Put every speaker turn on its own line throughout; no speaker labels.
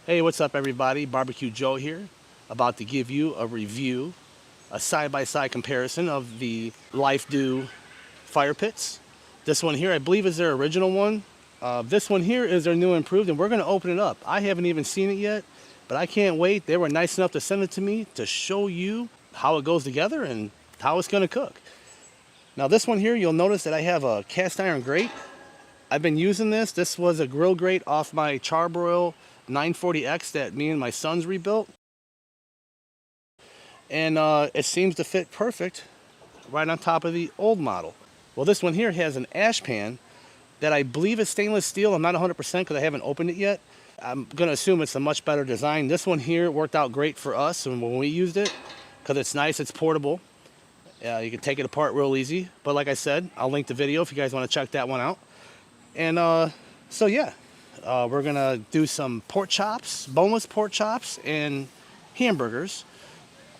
Hey, what's up everybody? BBQ Joe here, about to give you a review, a side-by-side comparison of the LifeDoo fire pits. This one here, I believe, is their original one. This one here is their new improved, and we're going to open it up. I haven't even seen it yet, but I can't wait. They were nice enough to send it to me to show you how it goes together and how it's going to cook. Now this one here, you'll notice that I have a cast iron grate. I've been using this. This was a grill grate off my Charbroil 940X that me and my sons rebuilt. And it seems to fit perfect right on top of the old model. Well, this one here has an ash pan that I believe is stainless steel. I'm not 100% because I haven't opened it yet. I'm going to assume it's a much better design. This one here worked out great for us and when we used it because it's nice, it's portable. You can take it apart real easy. But like I said, I'll link the video if you guys want to check that one out. And so yeah, we're going to do some pork chops, boneless pork chops, and hamburgers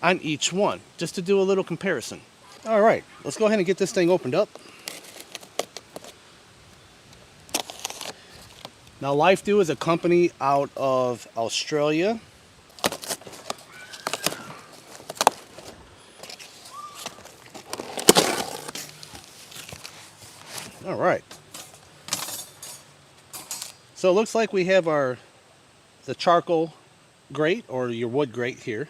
on each one, just to do a little comparison. All right, let's go ahead and get this thing opened up. Now, LifeDoo is a company out of Australia. All right. So it looks like we have the charcoal grate, or your wood grate here.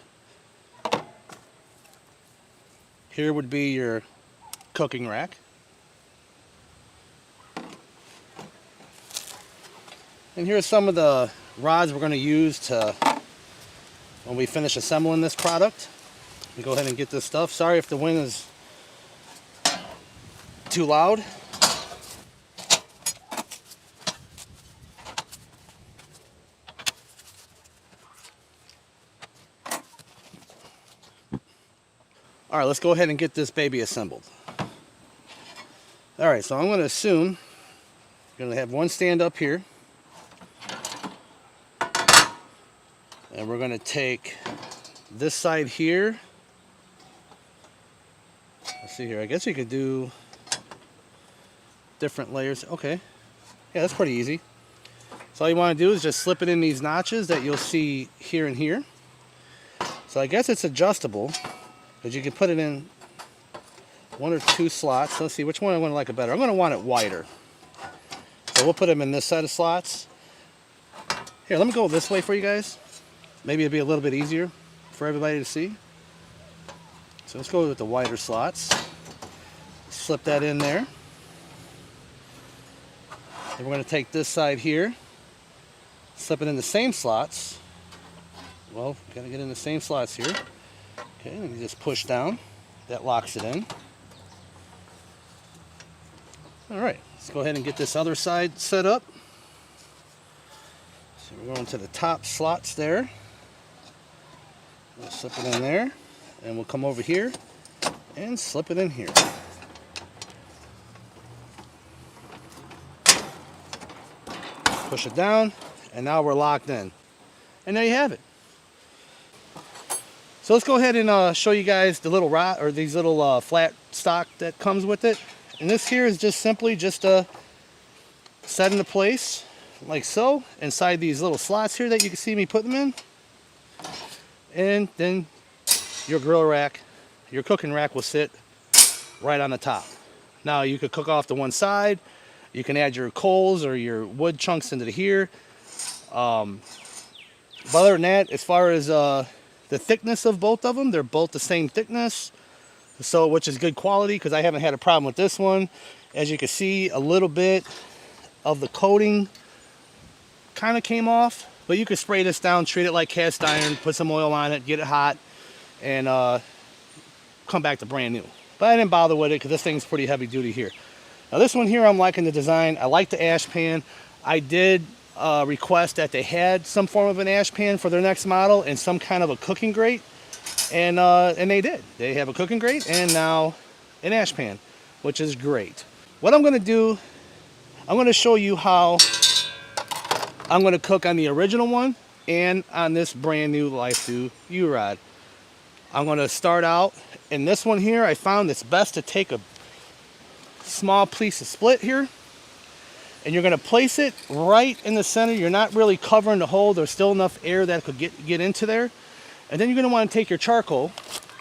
Here would be your cooking rack. And here's some of the rods we're going to use when we finish assembling this product. We go ahead and get this stuff. Sorry if the wind is too loud. All right, let's go ahead and get this baby assembled. All right, so I'm going to assume you're going to have one stand up here. And we're going to take this side here. Let's see here. I guess you could do different layers. Okay. Yeah, that's pretty easy. So all you want to do is just slip it in these notches that you'll see here and here. So I guess it's adjustable, because you can put it in one or two slots. Let's see which one I want to like it better. I'm going to want it wider. So we'll put them in this set of slots. Here, let me go this way for you guys. Maybe it'll be a little bit easier for everybody to see. So let's go with the wider slots. Slip that in there. Then we're going to take this side here, slip it in the same slots. Well, got to get in the same slots here. Okay, and you just push down. That locks it in. All right, let's go ahead and get this other side set up. So we're going to the top slots there. We'll slip it in there, and we'll come over here and slip it in here. Push it down, and now we're locked in. And there you have it. So let's go ahead and show you guys the little rod, or these little flat stock that comes with it. And this here is just simply set into place like so inside these little slots here that you can see me put them in. And then your grill rack, your cooking rack will sit right on the top. Now you could cook off to one side. You can add your coals or your wood chunks into here. But other than that, as far as the thickness of both of them, they're both the same thickness. So, which is good quality, because I haven't had a problem with this one. As you can see, a little bit of the coating kind of came off. But you can spray this down, treat it like cast iron, put some oil on it, get it hot, and come back to brand new. But I didn't bother with it because this thing's pretty heavy duty here. Now this one here, I'm liking the design. I like the ash pan. I did request that they had some form of an ash pan for their next model and some kind of a cooking grate. And they did. They have a cooking grate and now an ash pan, which is great. What I'm going to do, I'm going to show you how I'm going to cook on the original one and on this brand new LifeDoo Urod. I'm going to start out in this one here. I found it's best to take a small piece of split here And you're going to place it right in the center. You're not really covering the hole. There's still enough air that could get into there. And then you're going to want to take your charcoal,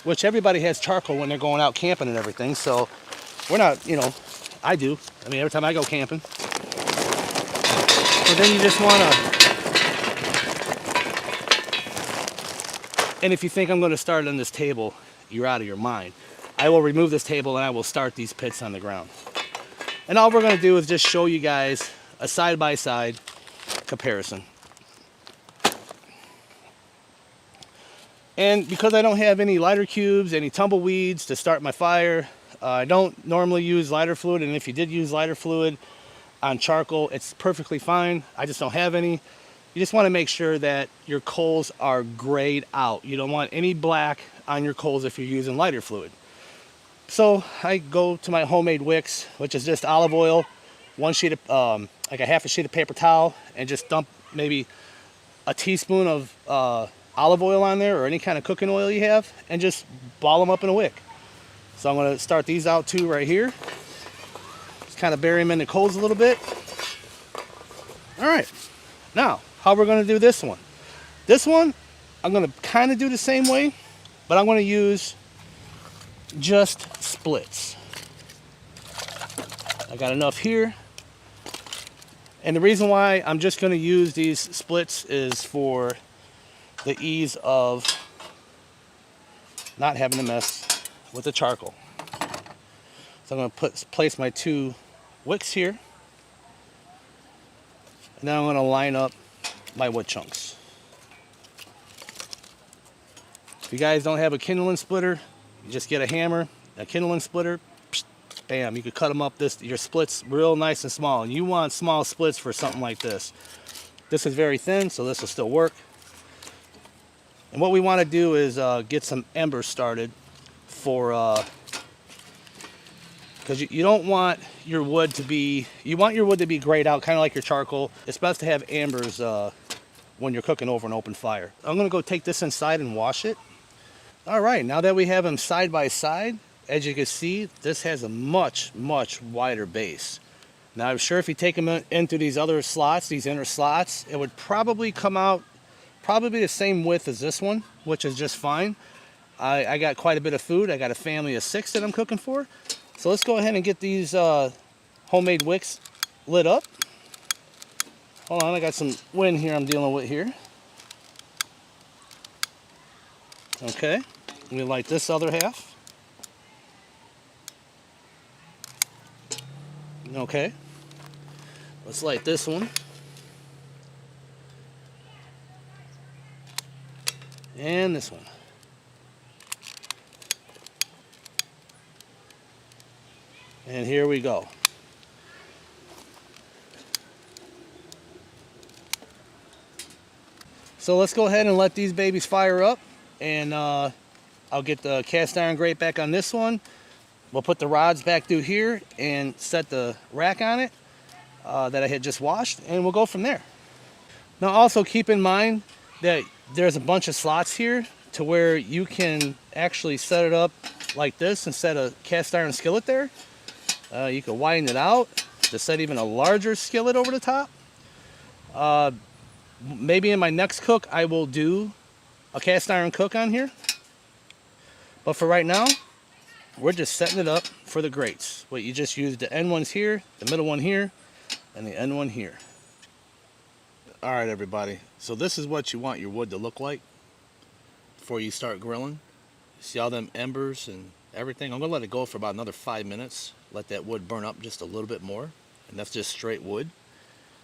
which everybody has charcoal when they're going out camping and everything. So we're not, you know, I do. I mean, every time I go camping. So then you just want to, and if you think I'm going to start on this table, you're out of your mind. I will remove this table and I will start these pits on the ground. And all we're going to do is just show you guys a side-by-side comparison. And because I don't have any lighter cubes, any tumbleweeds to start my fire, I don't normally use lighter fluid. And if you did use lighter fluid on charcoal, it's perfectly fine. I just don't have any. You just want to make sure that your coals are grayed out. You don't want any black on your coals if you're using lighter fluid. So I go to my homemade wicks, which is just olive oil, one sheet of, like a half a sheet of paper towel, and just dump maybe a teaspoon of olive oil on there, or any kind of cooking oil you have, and just ball them up in a wick. So I'm going to start these out too right here. Just kind of bury them in the coals a little bit. All right, now how we're going to do this one. This one I'm going to kind of do the same way, but I'm going to use just splits. I got enough here. And the reason why I'm just going to use these splits is for the ease of not having to mess with the charcoal. So I'm going to place my 2 wicks here, and then I'm going to line up my wood chunks. If you guys don't have a kindling splitter, you just get a hammer, a kindling splitter, bam, you could cut them up your splits real nice and small. And you want small splits for something like this. This is very thin, so this will still work. And what we want to do is get some embers started for, because you don't want your wood to be, you want your wood to be grayed out, kind of like your charcoal. It's best to have embers when you're cooking over an open fire. I'm going to go take this inside and wash it. All right, now that we have them side by side, as you can see, this has a much, much wider base. Now I'm sure if you take them into these other slots, these inner slots, it would probably come out probably the same width as this one, which is just fine. I got quite a bit of food. I got a family of 6 that I'm cooking for. So let's go ahead and get these homemade wicks lit up. Hold on, I got some wind here I'm dealing with here. Okay, let me light this other half. Okay, let's light this one. And this one. And here we go. So let's go ahead and let these babies fire up, and I'll get the cast iron grate back on this one. We'll put the rods back through here and set the rack on it that I had just washed, and we'll go from there. Now also keep in mind that there's a bunch of slots here to where you can actually set it up like this and set a cast iron skillet there. You can widen it out to set even a larger skillet over the top. Maybe in my next cook I will do a cast iron cook on here. But for right now, we're just setting it up for the grates. But you just use the end ones here, the middle one here, and the end one here. All right, everybody. So this is what you want your wood to look like before you start grilling. See all them embers and everything? I'm gonna let it go for about another 5 minutes. Let that wood burn up just a little bit more. And that's just straight wood.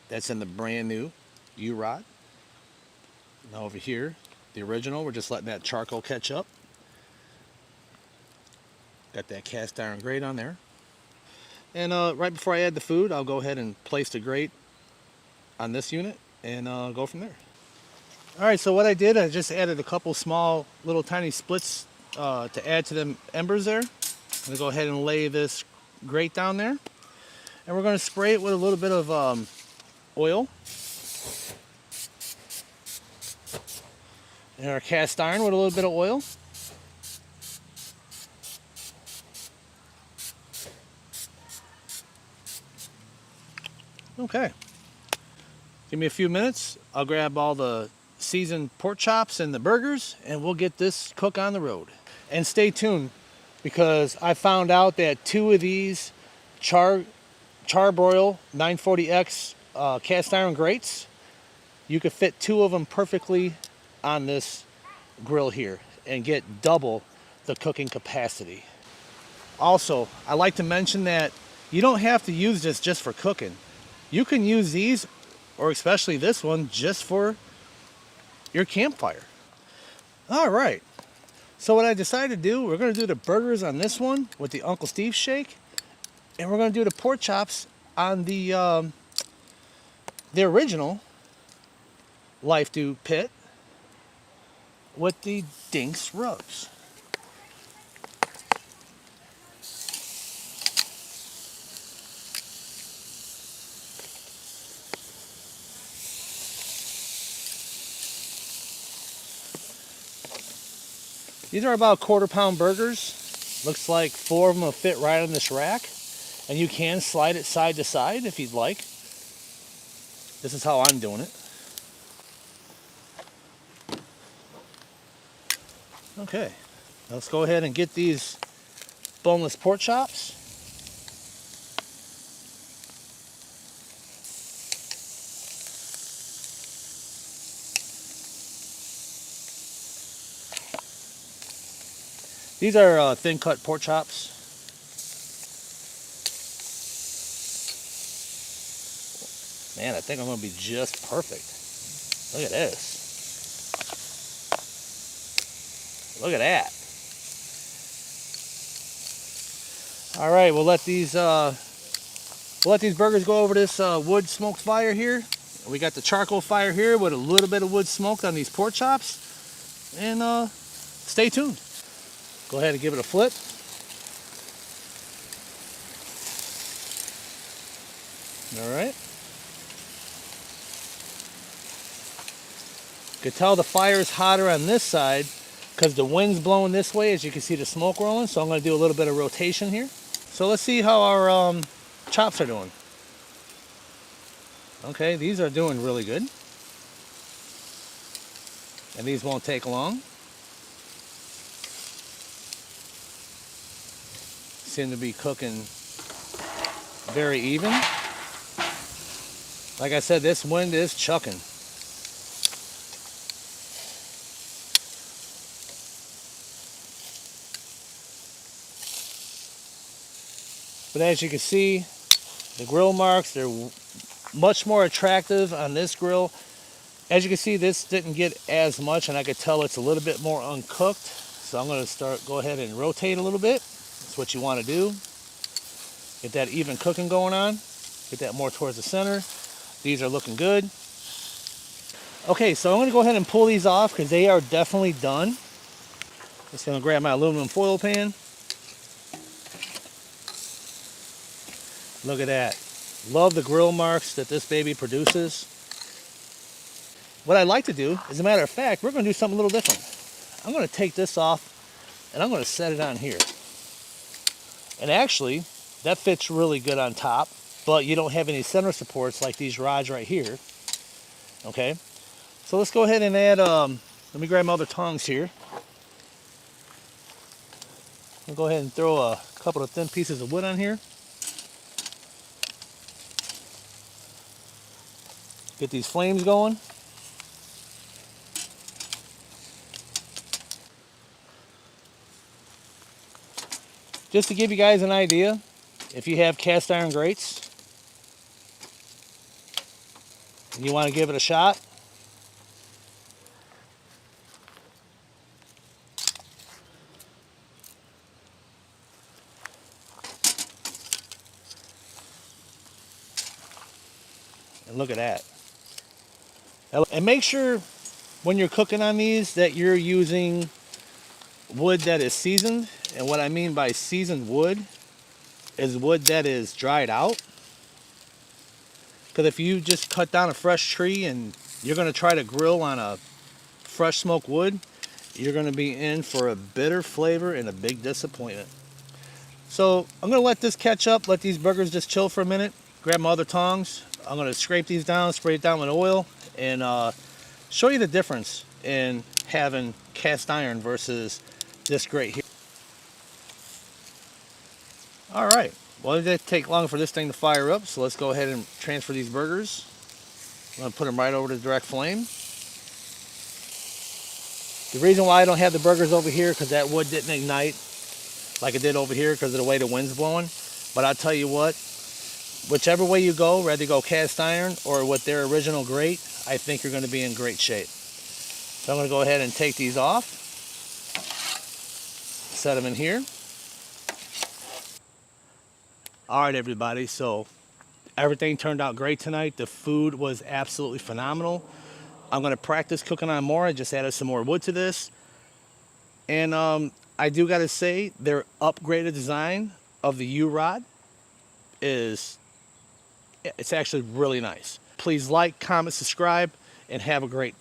That's in the brand new Urod. Now over here, the original, we're just letting that charcoal catch up. Got that cast iron grate on there. And right before I add the food, I'll go ahead and place the grate on this unit and go from there. All right, so what I did, I just added a couple small little tiny splits to add to them embers there. I'm gonna go ahead and lay this grate down there. And we're gonna spray it with a little bit of oil. And our cast iron with a little bit of oil. Okay. Give me a few minutes. I'll grab all the seasoned pork chops and the burgers, and we'll get this cook on the road. And stay tuned, because I found out that 2 of these charbroil 940X cast iron grates, you could fit 2 of them perfectly on this grill here and get double the cooking capacity. Also, I like to mention that you don't have to use this just for cooking. You can use these, or especially this one, just for your campfire. All right. So what I decided to do, we're going to do the burgers on this one with the Uncle Steve shake, and we're going to do the pork chops on the original LifeDoo pit with the Dinks rubs. These are about 1/4 pound burgers. Looks like 4 of them will fit right on this rack. And you can slide it side to side if you'd like. This is how I'm doing it. Okay, let's go ahead and get these boneless pork chops. These are thin cut pork chops. Man, I think I'm going to be just perfect. Look at this. Look at that. All right, we'll let these burgers go over this wood smoked fire here. We got the charcoal fire here with a little bit of wood smoked on these pork chops. And stay tuned. Go ahead and give it a flip. All right. You can tell the fire is hotter on this side because the wind's blowing this way, as you can see the smoke rolling. So I'm going to do a little bit of rotation here. So let's see how our chops are doing. Okay, these are doing really good. And these won't take long. Seem to be cooking very even. Like I said, this wind is chucking. But as you can see, the grill marks, they're much more attractive on this grill. As you can see, this didn't get as much, and I could tell it's a little bit more uncooked. So I'm going to go ahead and rotate a little bit. That's what you want to do. Get that even cooking going on. Get that more towards the center. These are looking good. Okay, so I'm going to go ahead and pull these off because they are definitely done. Just going to grab my aluminum foil pan. Look at that. Love the grill marks that this baby produces. What I'd like to do, as a matter of fact, we're going to do something a little different. I'm going to take this off and I'm going to set it on here. And actually, that fits really good on top, but you don't have any center supports like these rods right here. Okay, so let's go ahead and add, let me grab my other tongs here. I'll go ahead and throw a couple of thin pieces of wood on here. Get these flames going. Just to give you guys an idea, if you have cast iron grates and you want to give it a shot, and look at that. And make sure when you're cooking on these that you're using wood that is seasoned. And what I mean by seasoned wood is wood that is dried out. Because if you just cut down a fresh tree and you're going to try to grill on a fresh smoked wood, you're going to be in for a bitter flavor and a big disappointment. So I'm going to let this catch up, let these burgers just chill for a minute, grab my other tongs. I'm going to scrape these down, spray it down with oil, and show you the difference in having cast iron versus this grate here. All right, well, it didn't take long for this thing to fire up, so let's go ahead and transfer these burgers. I'm going to put them right over to direct flame. The reason why I don't have the burgers over here because that wood didn't ignite like it did over here because of the way the wind's blowing. But I'll tell you what, whichever way you go, whether you go cast iron or with their original grate, I think you're going to be in great shape. So I'm going to go ahead and take these off, set them in here. All right, everybody, so everything turned out great tonight. The food was absolutely phenomenal. I'm going to practice cooking on more. I just added some more wood to this. And I do got to say, their upgraded design of the Urod it's actually really nice. Please like, comment, subscribe, and have a great day.